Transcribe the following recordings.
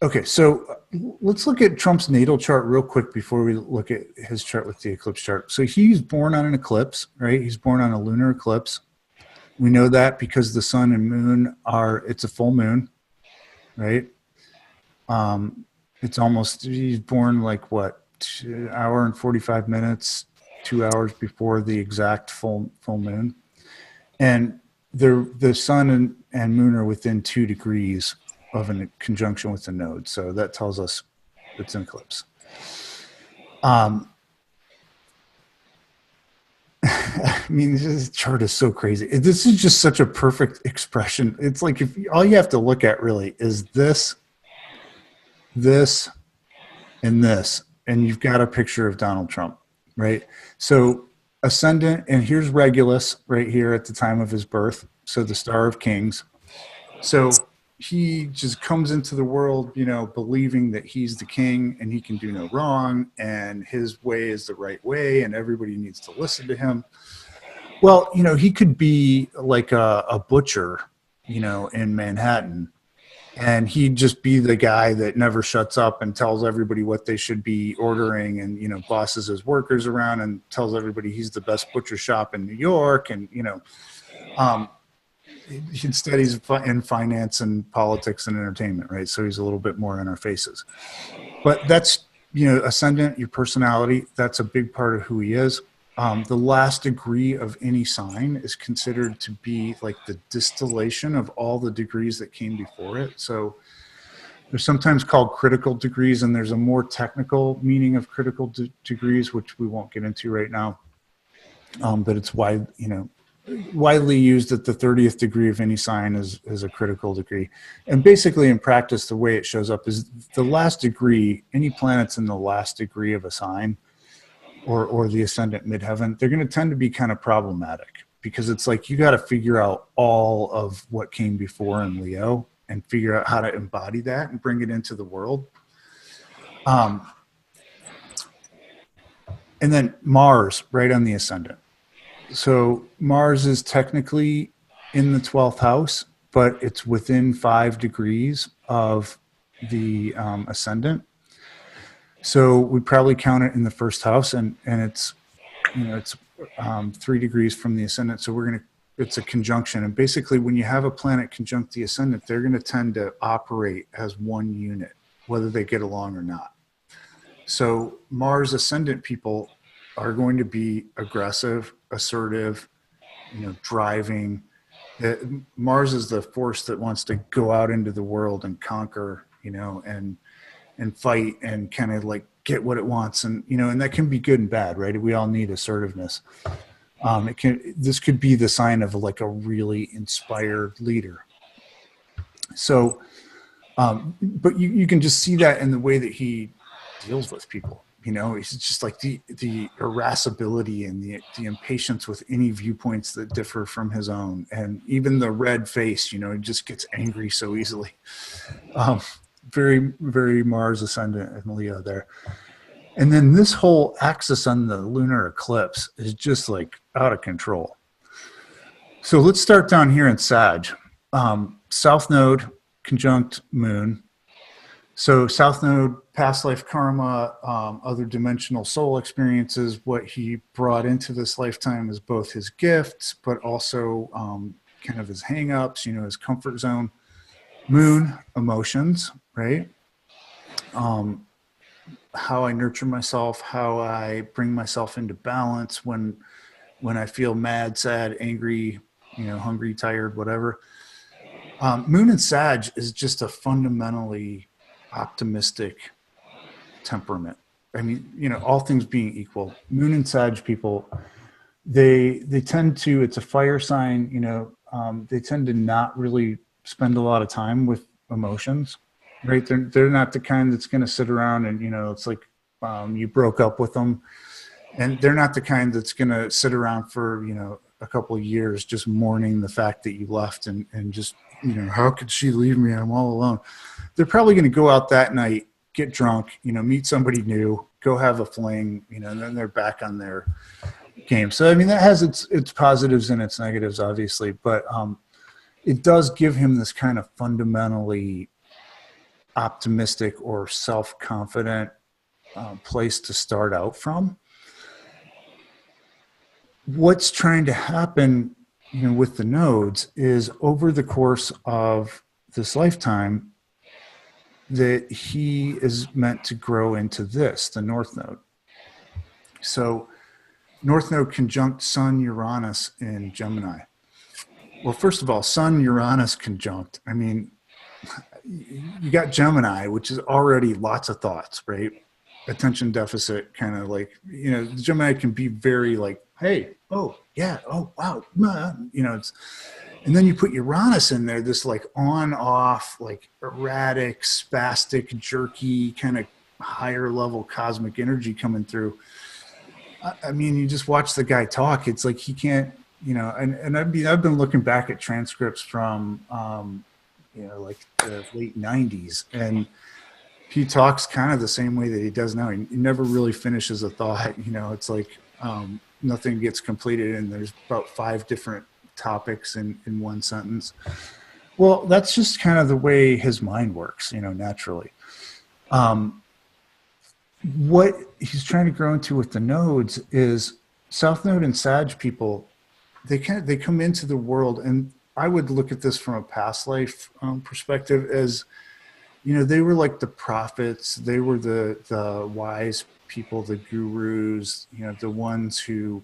Okay, so let's look at Trump's natal chart real quick before we look at his chart with the eclipse chart. So he's born on an eclipse, right? He's born on a lunar eclipse. We know that because the sun and moon it's a full moon, right? Um, it's almost, he's born like what, 2 hour and 45 minutes, 2 hours before the exact full moon. And the sun and moon are within 2 degrees of a conjunction with the node. So that tells us it's an eclipse. I mean, this chart is so crazy. This is just such a perfect expression. It's like if all you have to look at really is this, and this, and you've got a picture of Donald Trump, right? So ascendant, and here's Regulus right here at the time of his birth. So the Star of Kings. So he just comes into the world, believing that he's the king and he can do no wrong and his way is the right way and everybody needs to listen to him. Well, he could be like a butcher, in Manhattan, and he'd just be the guy that never shuts up and tells everybody what they should be ordering and, bosses his workers around and tells everybody he's the best butcher shop in New York. And, instead he's in finance and politics and entertainment, right? So he's a little bit more in our faces. But that's, ascendant, your personality, that's a big part of who he is. The last degree of any sign is considered to be like the distillation of all the degrees that came before it. So they're sometimes called critical degrees, and there's a more technical meaning of critical degrees, which we won't get into right now. But it's widely used that the 30th degree of any sign is a critical degree. And basically in practice, the way it shows up is the last degree, any planets in the last degree of a sign or the ascendant midheaven, they're going to tend to be kind of problematic because it's like you got to figure out all of what came before in Leo and figure out how to embody that and bring it into the world. And then Mars right on the ascendant. So Mars is technically in the 12th house, but it's within 5 degrees of the ascendant. So we probably count it in the first house, and it's 3 degrees from the ascendant. So it's a conjunction. And basically when you have a planet conjunct the ascendant, they're going to tend to operate as one unit, whether they get along or not. So Mars ascendant people are going to be aggressive, assertive, driving. Mars is the force that wants to go out into the world and conquer, and fight and kind of like get what it wants. And, and that can be good and bad, right? We all need assertiveness. This could be the sign of like a really inspired leader. So, but you can just see that in the way that he deals with people. It's just like the irascibility and the impatience with any viewpoints that differ from his own. And even the red face, he just gets angry so easily. Very, very Mars ascendant and Leo there. And then this whole axis on the lunar eclipse is just like out of control. So let's start down here in Sag. South node conjunct moon. So South node, past life karma, other dimensional soul experiences. What he brought into this lifetime is both his gifts, but also kind of his hang-ups, his comfort zone. Moon, emotions, right? How I nurture myself, how I bring myself into balance when I feel mad, sad, angry, hungry, tired, whatever. Moon and Sag is just a fundamentally optimistic temperament. I mean, all things being equal, Moon and Sag people, they tend to, it's a fire sign, they tend to not really spend a lot of time with emotions, right? They're not the kind that's going to sit around and, it's like you broke up with them, and they're not the kind that's going to sit around for, a couple of years just mourning the fact that you left and just, how could she leave me? I'm all alone. They're probably going to go out that night, get drunk, meet somebody new, go have a fling, and then they're back on their game. So, I mean, that has its positives and its negatives, obviously, but it does give him this kind of fundamentally optimistic or self-confident place to start out from. What's trying to happen, with the nodes is over the course of this lifetime that he is meant to grow into this, the North Node. So North Node conjunct Sun Uranus in Gemini. Well, first of all, Sun Uranus conjunct. I mean, you got Gemini, which is already lots of thoughts, right? Attention deficit, kind of like, Gemini can be very like, hey, oh, yeah, oh, wow, and then you put Uranus in there, this like on off, like erratic, spastic, jerky, kind of higher level cosmic energy coming through. I mean, you just watch the guy talk. It's like he can't, and I've been looking back at transcripts from, like the late 90s, and he talks kind of the same way that he does now. He never really finishes a thought. It's like nothing gets completed, and there's about 5 different topics in one sentence. Well, that's just kind of the way his mind works, naturally. What he's trying to grow into with the nodes is South Node and Sag people. They come into the world, and I would look at this from a past life perspective as, they were like the prophets. They were the wise people, the gurus, the ones who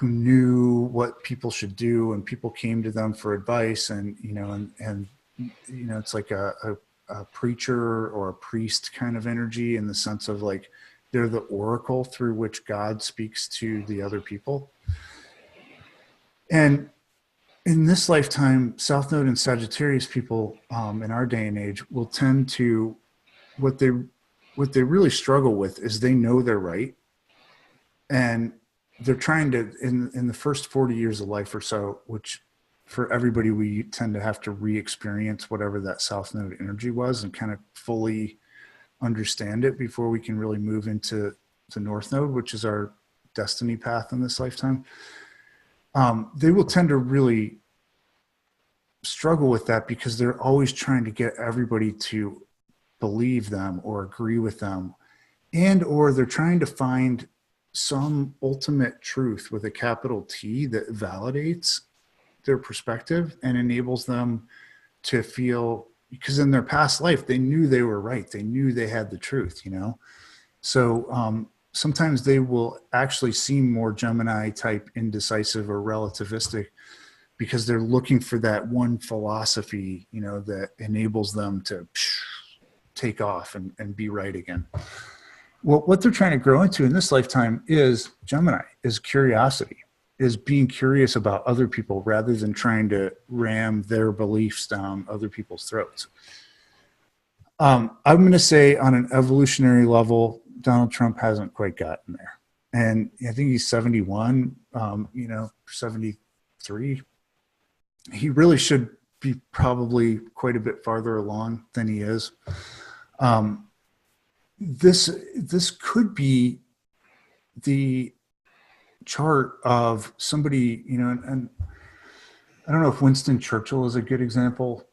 knew what people should do, and people came to them for advice. And, it's like a preacher or a priest kind of energy, in the sense of like, they're the oracle through which God speaks to the other people. And in this lifetime, South Node and Sagittarius people in our day and age will tend to, what they really struggle with is they know they're right. And they're trying to, in the first 40 years of life or so, which for everybody, we tend to have to re-experience whatever that South Node energy was and kind of fully understand it before we can really move into the North Node, which is our destiny path in this lifetime. They will tend to really struggle with that because they're always trying to get everybody to believe them or agree with them, or they're trying to find some ultimate truth with a capital T that validates their perspective and enables them to feel, because in their past life, they knew they were right. They knew they had the truth, So sometimes they will actually seem more Gemini type, indecisive or relativistic, because they're looking for that one philosophy, that enables them to take off and be right again. Well, what they're trying to grow into in this lifetime is Gemini, is curiosity, is being curious about other people rather than trying to ram their beliefs down other people's throats. I'm going to say on an evolutionary level, Donald Trump hasn't quite gotten there. And I think he's 71, 73. He really should be probably quite a bit farther along than he is. This could be the chart of somebody, and I don't know if Winston Churchill is a good example,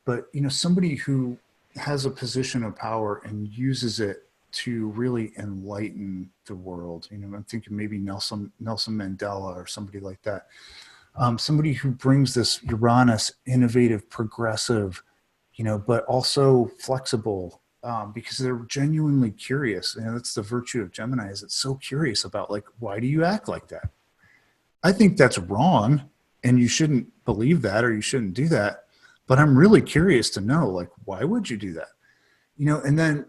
but somebody who has a position of power and uses it to really enlighten the world. I'm thinking maybe Nelson Mandela or somebody like that. Somebody who brings this Uranus, innovative, progressive, but also flexible, because they're genuinely curious. That's the virtue of Gemini, is it's so curious about, like, why do you act like that? I think that's wrong, and you shouldn't believe that, or you shouldn't do that. But I'm really curious to know, like, why would you do that? And then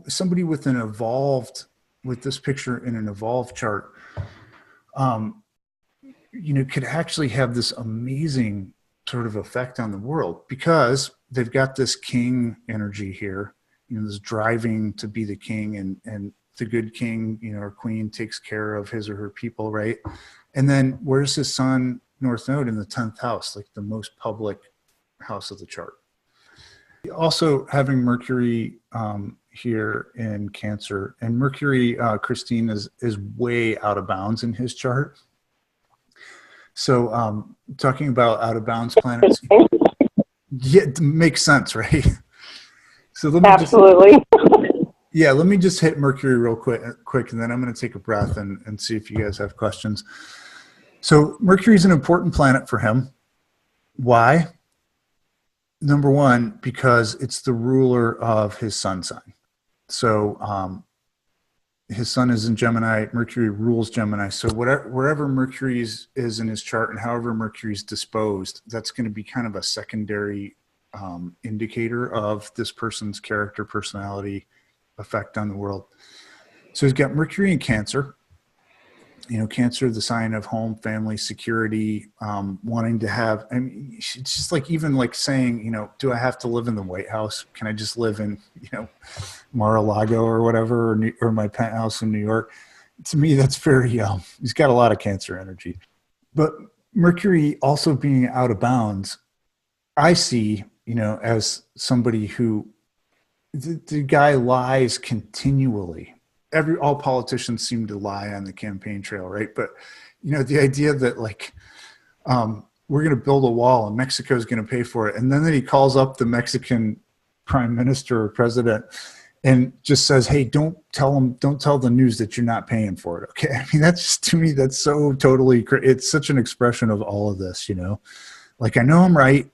somebody with this picture in an evolved chart, could actually have this amazing sort of effect on the world, because they've got this king energy here, this driving to be the king, and the good king, or queen, takes care of his or her people, right? And then where's his sun North Node? In the 10th house, like the most public house of the chart. Also having Mercury here in Cancer, and Mercury, Christine, is way out of bounds in his chart. So talking about out of bounds planets, Yeah, it makes sense, right? So Absolutely. let me just hit Mercury real quick, and then I'm going to take a breath and see if you guys have questions. So Mercury is an important planet for him. Why? Number one, because it's the ruler of his sun sign. So his sun is in Gemini. Mercury rules Gemini. So wherever Mercury is in his chart and however Mercury's disposed, that's going to be kind of a secondary indicator of this person's character, personality, effect on the world. So he's got Mercury in Cancer. Cancer, the sign of home, family, security, wanting to have, I mean, it's just like, even like saying, do I have to live in the White House? Can I just live in, Mar-a-Lago or whatever, or my penthouse in New York? To me, that's very, he's got a lot of Cancer energy. But Mercury also being out of bounds, I see, as somebody who, the guy lies continually. All politicians seem to lie on the campaign trail, right? But the idea that like we're going to build a wall and Mexico is going to pay for it, and then he calls up the Mexican prime minister or president and just says, "Hey, don't tell the news that you're not paying for it." Okay, I mean, that's just, to me, that's so totally. It's such an expression of all of this, Like, I know I'm right.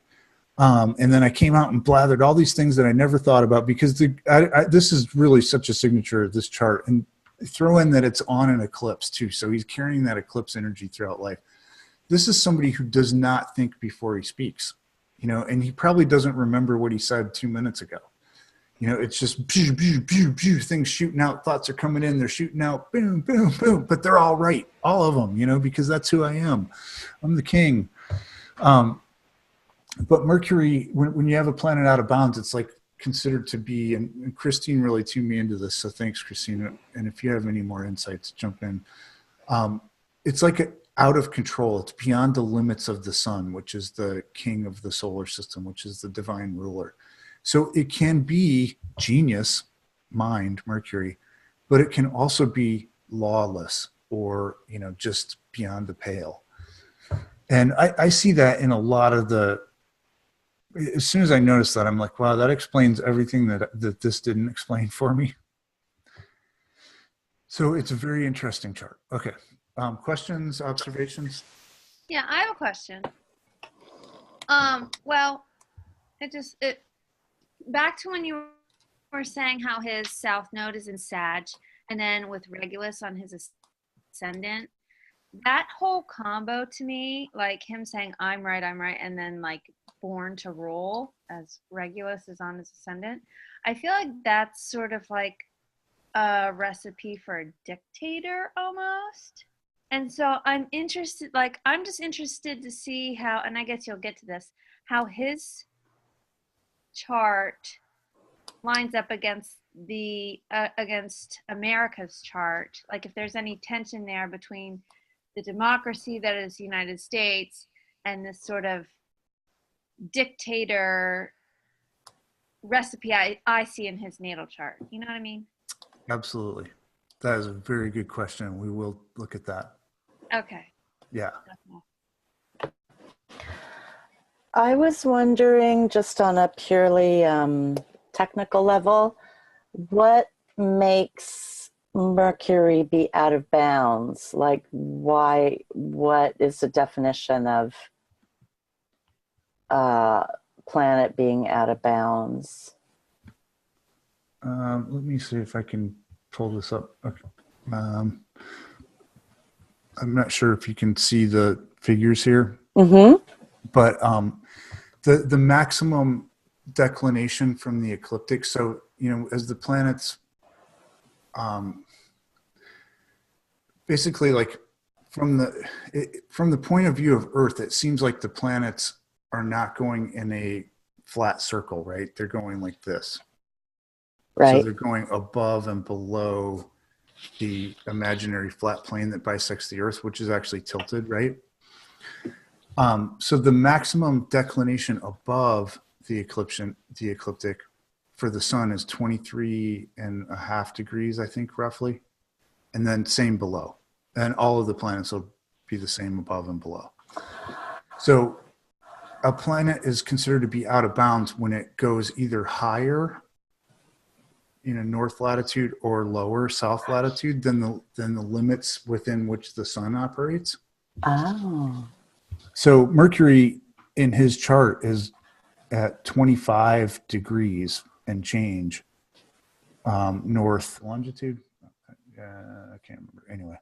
And then I came out and blathered all these things that I never thought about, because this is really such a signature of this chart. And throw in that it's on an eclipse too. So he's carrying that eclipse energy throughout life. This is somebody who does not think before he speaks, and he probably doesn't remember what he said 2 minutes ago. It's just pew, pew, pew, pew, things shooting out, thoughts are coming in, they're shooting out, boom, boom, boom, but they're all right, all of them, because that's who I am. I'm the king. But Mercury, when you have a planet out of bounds, it's like considered to be, and Christine really tuned me into this, so thanks, Christine. And if you have any more insights, jump in. It's like out of control. It's beyond the limits of the sun, which is the king of the solar system, which is the divine ruler. So it can be genius, mind, Mercury, but it can also be lawless or, just beyond the pale. And I see that in a lot of as soon as I noticed that, I'm like, wow, that explains everything that this didn't explain for me. So it's a very interesting chart. Okay. Questions, observations? Yeah, I have a question. Well, it back to when you were saying how his south node is in Sag, and then with Regulus on his ascendant. That whole combo to me, like him saying I'm right, and then like born to rule as Regulus is on his ascendant, I feel like that's sort of like a recipe for a dictator almost. And so I'm just interested to see how, and I guess you'll get to this, how his chart lines up against against America's chart. Like if there's any tension there between the democracy that is the United States and this sort of dictator recipe I see in his natal chart. You know what I mean? Absolutely. That is a very good question. We will look at that. Okay. Yeah. I was wondering, just on a purely technical level, what makes Mercury be out of bounds? Like, what is the definition of planet being out of bounds? Let me see if I can pull this up. Okay. I'm not sure if you can see the figures here, but the maximum declination from the ecliptic. So, as the planets, basically, like from the point of view of Earth, it seems like the planets are not going in a flat circle, right? They're going like this. Right. So they're going above and below the imaginary flat plane that bisects the Earth, which is actually tilted, right? So the maximum declination above the ecliptic for the sun is 23.5 degrees, I think, roughly. And then same below. And all of the planets will be the same above and below. So a planet is considered to be out of bounds when it goes either higher in a north latitude or lower south latitude than the limits within which the sun operates. Oh. So Mercury in his chart is at 25 degrees and change north longitude. I can't remember. Anyway,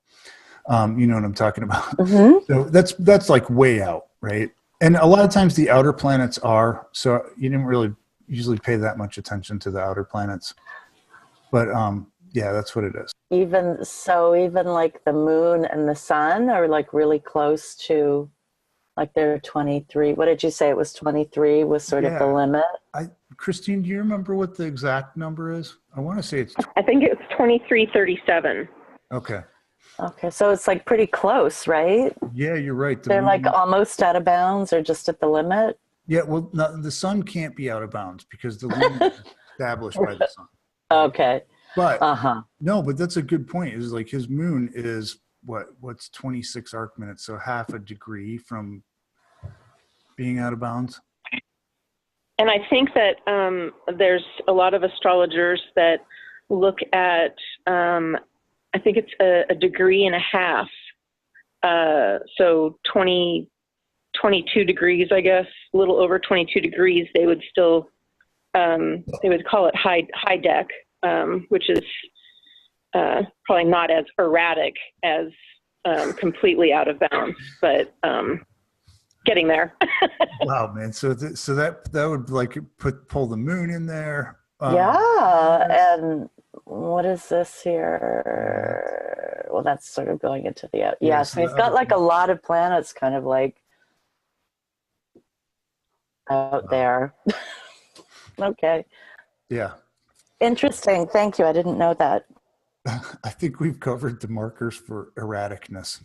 you know what I'm talking about. Mm-hmm. So that's like way out, right? And a lot of times the outer planets are. So you didn't really usually pay that much attention to the outer planets, but yeah, that's what it is. Even like the moon and the sun are like really close to, like they're 23. What did you say? It was 23 was sort of the limit. Christine, do you remember what the exact number is? I want to say it's. I think it's 2337. Okay. Okay, so it's like pretty close, right? Yeah, you're right. They're like almost out of bounds or just at the limit. Yeah, well, no, the sun can't be out of bounds because the lunar is established by the sun. Okay. But Uh-huh. but that's a good point. Is like his moon is what's 26 arc minutes, so half a degree from being out of bounds. And I think that there's a lot of astrologers that look at, I think it's a degree and a half. So 22 degrees, I guess, a little over 22 degrees, they would still, they would call it high deck, which is probably not as erratic as completely out of bounds, but getting there. Wow, man! So that would like pull the moon in there. Yeah, and what is this here? Well, that's sort of going into the Yeah, so he's got like a lot of planets kind of like out there. Okay. Yeah. Interesting. Thank you. I didn't know that. I think we've covered the markers for erraticness.